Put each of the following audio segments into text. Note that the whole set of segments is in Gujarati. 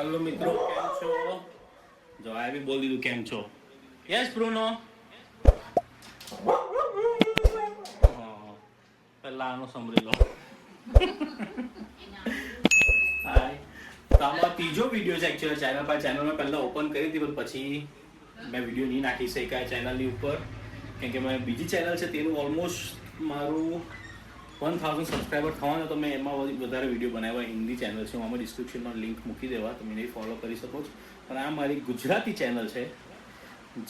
હેલો મિત્રો, કેમ છો? જો આ બી બોલ દીધું કેમ છો. Yes Bruno. પહેલા આનો સંભળી લો. હાય. તો આમાં ત્રીજો વિડીયો છે એકચ્યુઅલી ચેનલ પર. ચેનલ મેં પહેલા ઓપન કરી હતી પણ પછી મેં વિડીયો નહીં નાખી શક્યા ચેનલની ઉપર, કેમ કે મેં બીજી ચેનલ છે તેનું ઓલમોસ્ટ મારું 1000 સબસ્ક્રાઈબર થવાના, તો મેં એમાં વધારે વિડીયો બનાવ્યા. હિન્દી ચેનલ છે, હું આમાં ડિસ્ક્રિપ્શનમાં લિંક મૂકી દેવા, તમે એને ફોલો કરી શકો છો. પણ આ મારી ગુજરાતી ચેનલ છે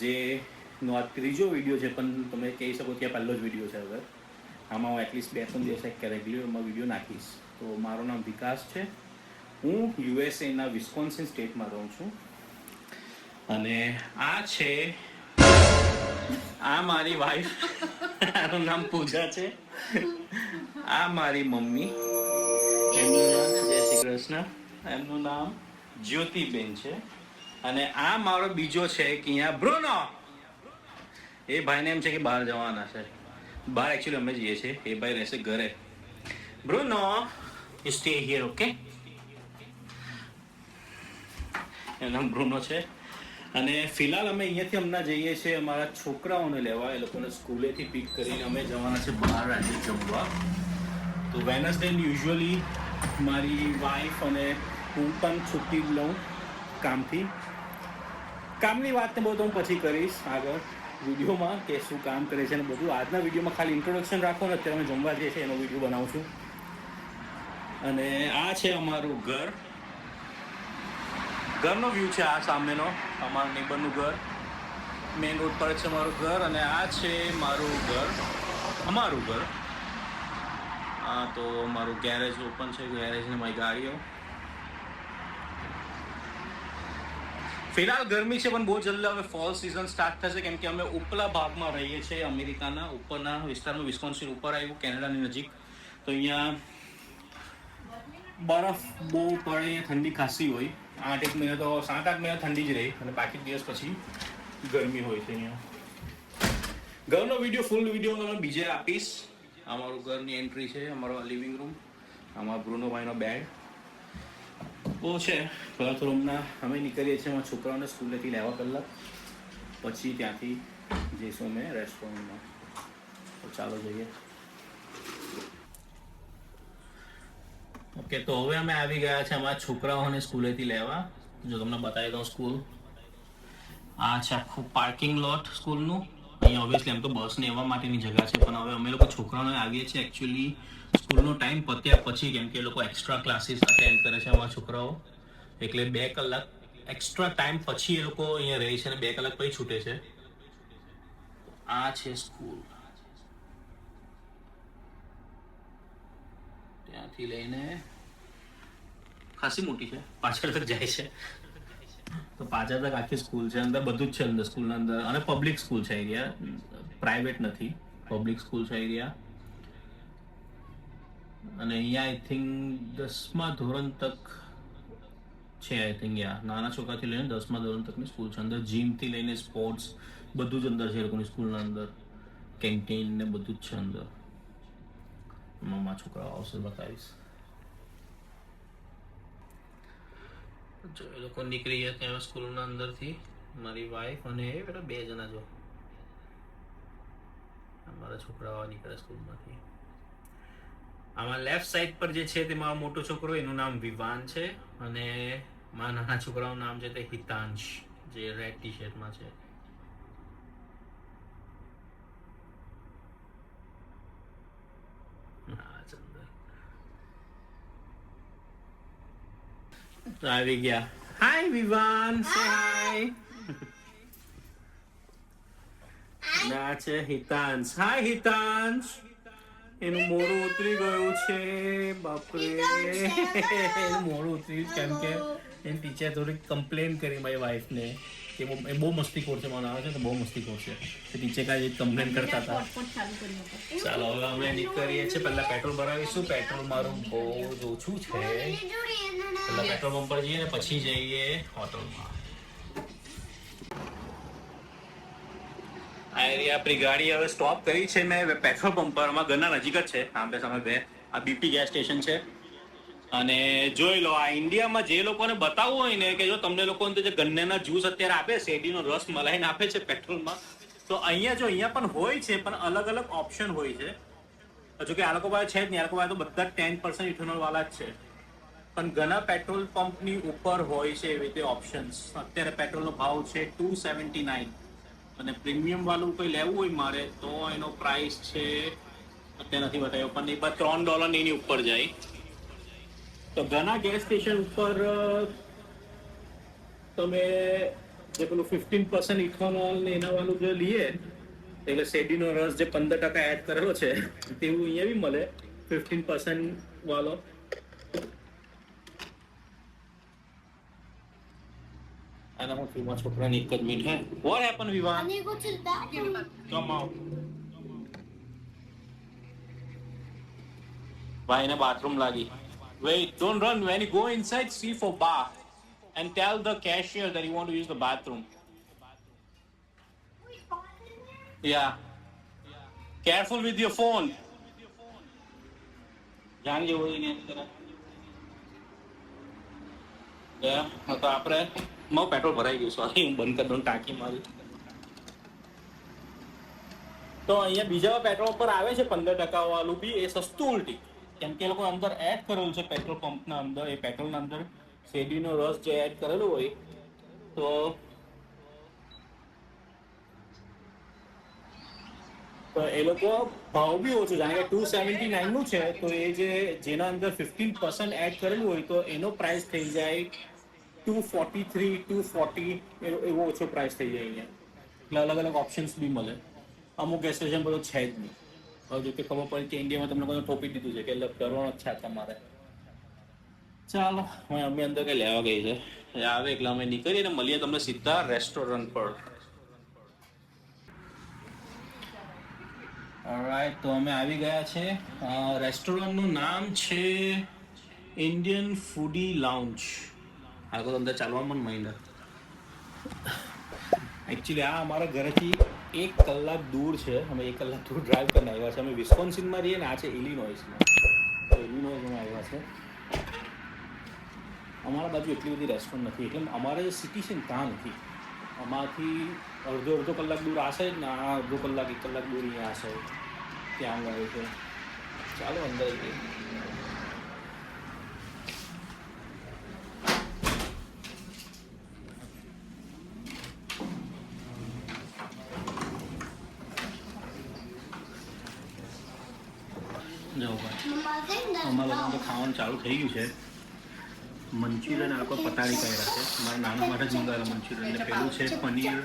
જેનો આ ત્રીજો વિડીયો છે, પણ તમે કહી શકો કે આ પહેલો જ વિડીયો છે. હવે આમાં હું એટલીસ્ટ 2-3 દિવસ રેગ્યુલરમાં વિડીયો નાખીશ. તો મારું નામ વિકાસ છે, હું યુએસએના વિસ્કોન્સિન સ્ટેટમાં રહું છું. અને આ છે આ મારી વાઈફ, આનું નામ પૂજા છે. આ મારી મમ્મી, એમનું નામ જય શ્રી કૃષ્ણ, એમનું નામ જ્યોતિબેન છે. અને આ મારો બીજો છે કે અહીંયા બ્રુનો, એ ભાઈને એમ છે કે બહાર જવાના છે. બહાર એકચ્યુઅલી અમે જઈએ છીએ, એ ભાઈ રહેશે ઘરે. Bruno, you stay here, okay? એનું નામ બ્રુનો છે. અને ફિલહાલ અમે અહીંયાથી હમણાં જઈએ છીએ અમારા છોકરાઓને લેવા, એ લોકોને સ્કૂલેથી પિક કરીને અમે જવાના છે બહાર આજે જમવા. તો વેનસડે યુઝ્યુઅલી મારી વાઈફ અને હું પણ છુટ્ટી લઉં કામથી. કામની વાત ને બધું હું પછી કરીશ આગળ વિડીયોમાં કે શું કામ કરે છે ને બધું. આજના વિડીયોમાં ખાલી ઇન્ટ્રોડક્શન રાખો ને, અત્યારે અમે જમવા જઈએ છીએ એનો વિડીયો બનાવું છું. અને આ છે અમારું ઘર, ઘરનો વ્યૂ છે આ સામેનો, અમારા નેબરનું ઘર. મેઇન રોડ પર છે મારું ઘર. અને આ છે મારું ઘર, અમારું ઘર. હા, તો મારું ગેરેજ ઓપન છે, ગેરેજ ને મારી ગાડીઓ. ફિલહાલ ગરમી છે પણ બહુ જલ્દી હવે ફોલ સિઝન સ્ટાર્ટ થશે, કેમ કે અમે ઉપલા ભાગમાં રહીએ છીએ અમેરિકાના ઉપરના વિસ્તારમાં. વિસ્કોન્સિન ઉપર આવ્યું, કેનેડાની નજીક. તો અહીંયા બરફ બહુ પડે, ઠંડી ખાસી હોય. 8-1 મહિના તો 7-8 મહિના ઠંડી જ રહી, અને બાકી દિવસ પછી ગરમી હોય છે અહીંયા. ઘરનો વિડીયો, ફૂલ વિડીયો તમને બીજે આપીશ. અમારું ઘરની એન્ટ્રી છે, અમારો લિવિંગ રૂમ, અમારા બ્રુનોભાઈનો બેડ બહુ છે. પહેલાં તો રૂમના અમે નીકળીએ છીએ અમારા છોકરાઓને સ્કૂલેથી લેવા પહેલાં, પછી ત્યાંથી જઈશું અમે રેસ્ટોરન્ટમાં. તો ચાલો જઈએ. ઓકે, તો હવે અમે આવી ગયા છે અમારા છોકરાઓને સ્કૂલેથી લેવા. જો તમને બતાવી દઉં સ્કૂલ. આ છે આખું પાર્કિંગ લોટ સ્કૂલનું. અહીંયા ઓબ્વિયસલી એમ તો બસને એવા માટેની જગ્યા છે, પણ હવે અમે લોકો છોકરાઓને આવીએ છીએ એકચ્યુઅલી સ્કૂલનો ટાઈમ પત્યા પછી, કેમ કે એ લોકો એક્સ્ટ્રા ક્લાસીસ અટેન્ડ કરે છે અમારા છોકરાઓ. એટલે 2 કલાક એક્સ્ટ્રા ટાઈમ પછી એ લોકો અહીંયા રહે છે અને 2 કલાક પછી છૂટે છે. આ છે સ્કૂલ, ત્યાંથી લઈને ખાસી મોટી છે, પાછળ તક જાય છે. તો પાછળ તક આખી સ્કૂલ છે, અંદર બધું જ છે અંદર સ્કૂલના અંદર. અને પબ્લિક સ્કૂલ છે એરિયા, પ્રાઇવેટ નથી, પબ્લિક સ્કૂલ છે એરિયા. અને અહીંયા આઈ થિંક 10મા ધોરણ તક છે. આઈ થિંક નાના છોકરાથી લઈને 10મા ધોરણ તકની સ્કૂલ છે. અંદર જીમથી લઈને સ્પોર્ટ્સ બધું જ અંદર છે એ લોકોની સ્કૂલના અંદર. કેન્ટીન ને બધું જ છે અંદર. મારા છોકરાઓ આવશે બતાવીશ. જો એ લોકો નીકળી ગયા ત્યાં સ્કૂલના અંદરથી, મારી વાઈફ અને એ પેલા 2 જણા. જો અમારા છોકરાઓ નીકળે સ્કૂલમાંથી. આમાં લેફ્ટ સાઈડ પર જે છે તે મારો મોટો છોકરો, એનું નામ વિવાન છે. અને મારા નાના છોકરાનું નામ છે તે હિતાંશ, જે રેડ ટી શર્ટમાં છે. આવી ગયા. હાય વિવાન, સે હાય. ના છે હિતાંશ. હાય હિતાંશ. એનું મોઢું ઉતરી ગયું છે, બાપરે. એનું મોઢું ઉતર્યું કેમ કે એની ટીચર થોડી કમ્પ્લેન કરી મારી વાઈફને કે એ બહુ મસ્તીખોર છે. મને આવે છે તો બહુ મસ્તીખોર છે. ટીચર કાંઈ કમ્પ્લેન કરતા હતા. ચાલો હવે અમે નીકળીએ છીએ. પહેલા પેટ્રોલ ભરાવીશું. પેટ્રોલ મારું બહુ જ ઓછું છે. પહેલા પેટ્રોલ પંપ પર જઈએ ને પછી જઈએ હોટલમાં. આ એરિયા આપણી ગાડી હવે સ્ટોપ કરી છે મેં પેટ્રોલ પંપ પર. અમારા ઘરના નજીક જ છે, આંબે સામે 2. આ બીપી ગેસ સ્ટેશન છે. અને જોઈ લો, આ ઇન્ડિયામાં જે લોકોને બતાવવું હોય ને કે જો તમને લોકોને તો જે ગન્નેના જ્યુસ અત્યારે આપે, શેરડીનો રસ મલાઈને આપે છે પેટ્રોલમાં, તો અહીંયા પણ હોય છે, પણ અલગ અલગ ઓપ્શન હોય છે. હજુ કે આ લોકો પાસે છે જ નહીં, આ લોકો પાસે તો બધા 10% ઇથેનોલ વાળા જ છે. પણ ઘણા પેટ્રોલ પંપની ઉપર હોય છે એવી રીતે ઓપ્શન્સ. અત્યારે પેટ્રોલનો ભાવ છે 279, અને પ્રીમિયમ વાળું કોઈ લેવું હોય મારે તો એનો પ્રાઇસ છે, અત્યારે નથી બતાવ્યો પણ એ $3 એની ઉપર જાય. તો ઘણા ગેસ સ્ટેશન ઉપર તમે જે પેલું 15% ઇથેનોલ ને એના વાળું જે લઈએ, એટલે શેરડીનો રસ જે 15% એડ કરેલો છે તેવું અહીંયા બી મળે 15% વાળો. આના હું ફીમાં છોકરાની એક જ મિનિટ હે. What happened, Vivan? I need to go to the bathroom. Come out. ભાઈને બાથરૂમ લાગી. Wait, don't run. When you go inside, see for bath and tell the cashier that you want to use the bathroom. Yeah. Careful with your phone. જાણ જેવું હોય ને તરફ. તો આપણે મારું પેટ્રોલ ભરાઈ ગયું, સોરી હું બંધ કરી દઉં ટાંકી મારી. તો અહીંયા બીજા પેટ્રોલ પર આવે છે 15% વાળું બી, એ સસ્તું ઉલટી, કેમ કે એ લોકો અંદર એડ કરેલું છે પેટ્રોલ પંપના અંદર, એ પેટ્રોલના અંદર શેરડીનો રસ જે એડ કરેલો હોય તો એ લોકો ભાવ બી ઓછું, જાણે કે 279 નું છે તો એ જેના અંદર 15% એડ કરેલું હોય તો એનો પ્રાઇસ થઈ જાય 243, 240, એવો ઓછો પ્રાઇસ થઈ જાય અહીંયા. એટલે અલગ અલગ ઓપ્શન્સ બી મળે. અમુક ગેસ સ્ટેશન પર તો છે જ નહીં. હવે જો કે ખબર પડી કે ઇન્ડિયામાં તમને કોઈ ટોપી દીધું છે કે એટલે કરવાનો જ છે તમારે. ચાલો, હવે અમે અંદર કંઈ લેવા ગઈ છે, આવે એટલે અમે નીકળીએ ને મળીએ તમને સીધા રેસ્ટોરન્ટ પર. ઓલરાઈટ, તો અમે આવી ગયા છે. રેસ્ટોરન્ટનું નામ છે ઇન્ડિયન ફૂડી લાઉન્જ. આ તો અંદર ચાલવામાં માંડ્યા. એકચ્યુઅલી આ અમારા ઘરેથી 1 કલાક દૂર છે. અમે 1 કલાક દૂર ડ્રાઈવ કરીને આવ્યા છે. અમે વિસ્કોન્સિનમાં રહીએ ને, આ છે ઇલિનોઇસમાં. તો ઇલિનોઇસમાં આવ્યા છે. અમારા બાજુ એટલી બધી રેસ્ટોરન્ટ નથી, એટલે અમારે જે સિટી છે ને ત્યાં નથી. અમારાથી અડધો કલાક દૂર આ સાઈડ ને આ અડધો કલાક 1 કલાક દૂર અહીંયા આ સાઈડ ત્યાં ગયું છે. ચાલો અંદર જઈએ. જાઓ ભાઈ, અમારા લોકો ખાવાનું ચાલુ થઈ ગયું છે. મંચુરિયન આખો પતાળી કર્યા છે. મારા નાના માટે જ મંગાવેલા મંચુરિયન. ને પેલું છે paneer.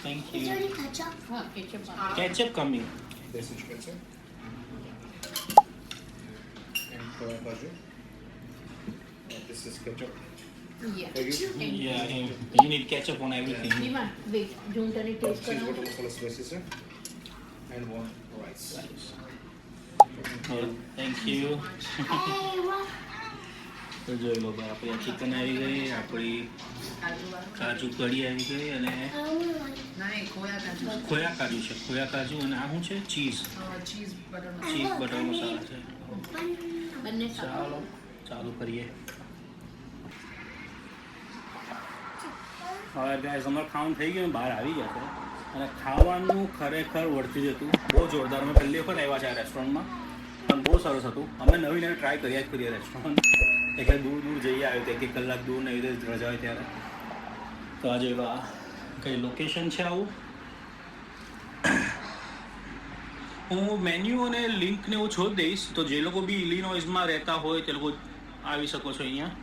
Thank you. Is there any ketchup? Ketchup coming. This is ketchup. And soya kaju. This is ketchup. Yeah. Yeah, you need ketchup on everything. Vivan, wait, don't tell it taste Cheese karo. butter masala spices, sir. And 1 rice. Oh, thank you. Hey, what? તો જોઈ લો ભાઈ, આપણી ચિકન આવી ગઈ, આપણી કાજુ કઢી આવી ગઈ, અને I only want નહીં, ખોયા કાજુ. ખોયા કાજુ છે. ખોયા કાજુ અને આ શું છે? Cheese. Cheese butter cheese butter masala છે. one. બંને ચાલો ચાલુ કરીએ. હવે ગાઈસ, અમારું ખાવાનું થઈ ગયું, બહાર આવી ગયા છે. અને ખાવાનું ખરેખર વર્તી જ હતું, બહુ જોરદાર. અમે પહેલી વખત આવ્યા છે આ રેસ્ટોરન્ટમાં, પણ બહુ સરસ હતું. અમે નવી ટ્રાય કર્યા જ કરીએ રેસ્ટોરન્ટ, એટલે દૂર જઈ આવ્યો તો 1 કલાક દૂર ને એવી રીતે રજા હોય ત્યારે. તો આજે કઈ લોકેશન છે આવું. હું મેન્યુ અને લિંક ને હું છોડી દઈશ, તો જે લોકો બી ઇલિનોઇસમાં રહેતા હોય તે લોકો આવી શકો છો અહીંયા.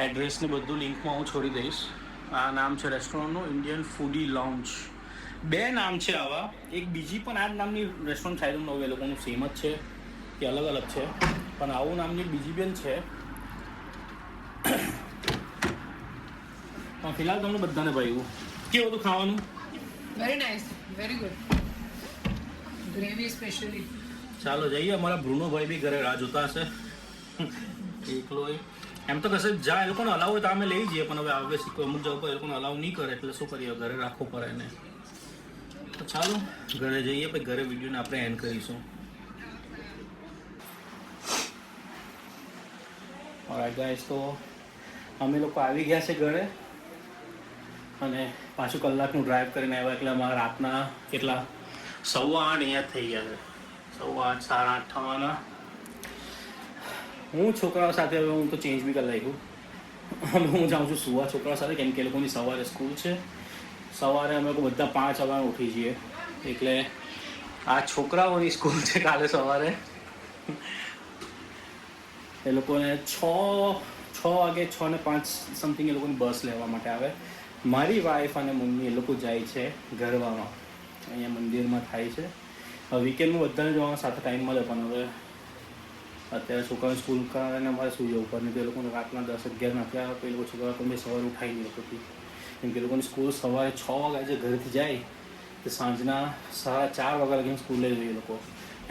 એડ્રેસ ને બધું લિંકમાં હું છોડી દઈશ. આ નામ છે રેસ્ટોરન્ટનું, ઇન્ડિયન ફૂડી લાઉન્જ. 2 નામ છે આવા. એક બીજી પણ આ જ નામની રેસ્ટોરન્ટ સાઈડ નવું, એ લોકોનું સેમ જ છે કે અલગ અલગ છે, પણ આવું નામની બીજી બેન છે. પણ ફિલહાલ તમને બધાને ભાવ્યું. કેવું હતું ખાવાનું? Very nice, very good. Gravy specially. ચાલો જઈએ. અમારા બ્રુનો ભાઈ બી ઘરે રાહ જોતા હશે. એકલો એમ તો કશે જા, એ લોકોને અલાવ હોય તો અમે લઈ જઈએ, પણ હવે આવે અમુક જગ્યા પર એ લોકોને અલાવ નહીં કરે, એટલે શું કરીએ, ઘરે રાખવું પડે એને. તો ચાલો ઘરે જઈએ, પછી ઘરે વિડીયોને આપણે એન્ડ કરીશું. ઓલરાઈટ ગાઈસ, તો અમે લોકો આવી ગયા છે ઘરે અને પાછું કલાકનું ડ્રાઈવ કરીને આવ્યા એટલે અમારા રાતના કેટલા 8:15 અહીંયા થઈ ગયા છે. 8:15 8:30 થવાના. હું છોકરાઓ સાથે હવે હું તો ચેન્જ બી કરી નાખ્યું. હવે હું જાઉં છું સુવા છોકરાઓ સાથે, કેમ કે એ લોકોની સવારે સ્કૂલ છે. સવારે અમે લોકો બધા 5 વાગે ઉઠી જઈએ, એટલે આ છોકરાઓની સ્કૂલ છે કાલે સવારે. એ લોકોને 6 વાગે 6:05 સમથિંગ એ લોકોની બસ લેવા માટે આવે. મારી વાઈફ અને મમ્મી એ લોકો જાય છે ગરબામાં, અહીંયા મંદિરમાં થાય છે. હવે વીકેન્ડમાં બધાને જવાનો સાથે ટાઈમ મળે, પણ હવે અત્યારે છોકરાઓને સ્કૂલ કારણે અમારે શું જવું પડે. તો એ લોકોને રાતના 10-11 નાખ્યા આવે તો એ લોકો છોકરાઓ તમે સવારે ઉઠાઈ નહીં લોકોથી, કેમ કે એ લોકોની સ્કૂલ સવારે 6 વાગે જે ઘરેથી જાય તો સાંજના 4:30 વાગ્યા લગીને સ્કૂલે જઈએ એ લોકો.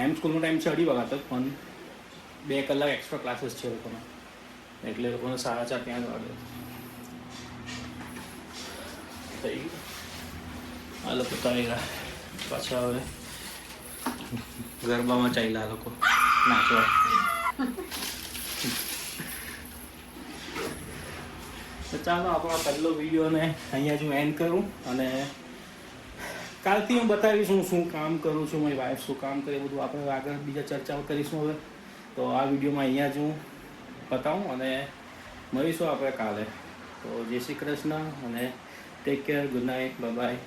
એમ સ્કૂલનો ટાઈમ છે 2:30 વાગ્યા તક, પણ 2 કલાક એક્સ્ટ્રા ક્લાસીસ છે એ લોકોના, એટલે એ લોકોને 4:30 ત્યાં જ વાગે થઈ ગયું. આ લોકો તો આવી ગયા પાછા, હવે ગરબામાં ચાલ્યા લોકો નાચવા. તો ચાલો આપણો પહેલો વિડીયોને અહીંયા જ હું એન્ડ કરું, અને કાલથી હું બતાવીશ હું શું કામ કરું છું, મારી વાઈફ શું કામ કરે, બધું આપણે આગળ બીજા ચર્ચાઓ કરીશું. હવે તો આ વિડીયોમાં અહીંયા જ હું બતાવું અને મળીશું આપણે કાલે. તો જય શ્રી કૃષ્ણ અને take care, good night, bye bye.